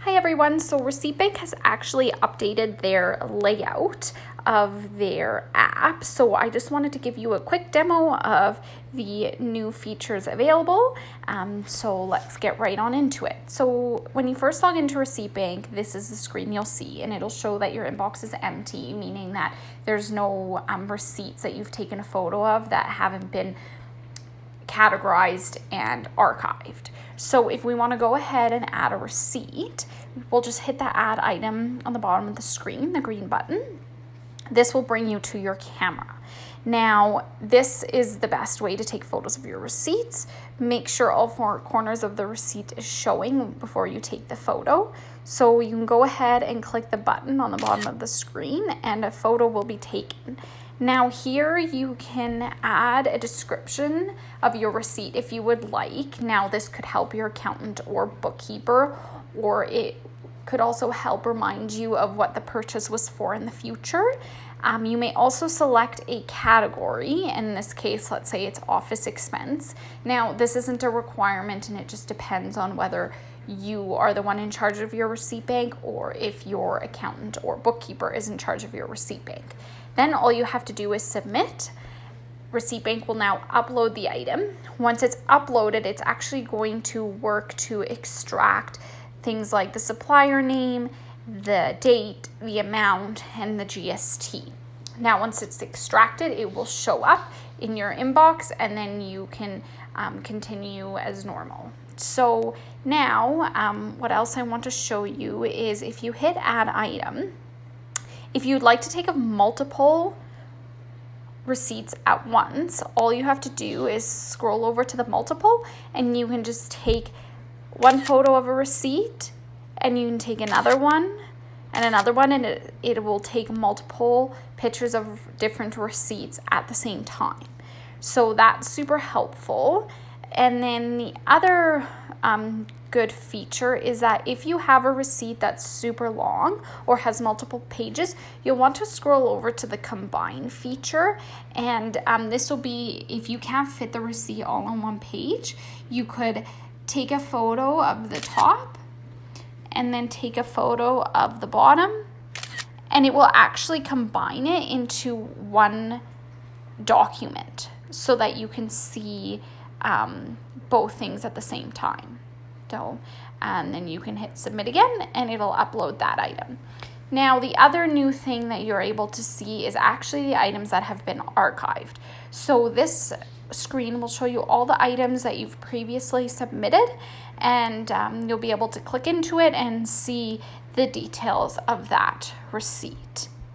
Hi everyone, so Receipt Bank has actually updated their layout of their app. So I just wanted to give you a quick demo of the new features available. So let's get right on into it. So when you first log into Receipt Bank, this is the screen you'll see, and it'll show that your inbox is empty, meaning that there's no receipts that you've taken a photo of that haven't been categorized and archived. So if we want to go ahead and add a receipt, we'll just hit the add item on the bottom of the screen, the green button. This will bring you to your camera. Now, this is the best way to take photos of your receipts. Make sure all four corners of the receipt is showing before you take the photo. So you can go ahead and click the button on the bottom of the screen and a photo will be taken. Now here you can add a description of your receipt if you would like. Now this could help your accountant or bookkeeper, or it could also help remind you of what the purchase was for in the future. You may also select a category. In this case, let's say it's office expense. Now this isn't a requirement and it just depends on whether you are the one in charge of your Receipt Bank or if your accountant or bookkeeper is in charge of your Receipt Bank. Then all you have to do is submit. Receipt Bank will now upload the item. Once it's uploaded, it's actually going to work to extract things like the supplier name, the date, the amount, and the GST. Now, once it's extracted, it will show up in your inbox and then you can continue as normal. So now, what else I want to show you is if you hit add item, if you'd like to take multiple receipts at once, all you have to do is scroll over to the multiple and you can just take one photo of a receipt and you can take another one and it will take multiple pictures of different receipts at the same time. So that's super helpful. And then the other good feature is that if you have a receipt that's super long or has multiple pages, you'll want to scroll over to the combine feature, and this will be, if you can't fit the receipt all on one page, you could take a photo of the top and then take a photo of the bottom, and it will actually combine it into one document so that you can see both things at the same time. So, and then you can hit submit again and it'll upload that item. Now, the other new thing that you're able to see is actually the items that have been archived. So this screen will show you all the items that you've previously submitted, and you'll be able to click into it and see the details of that receipt.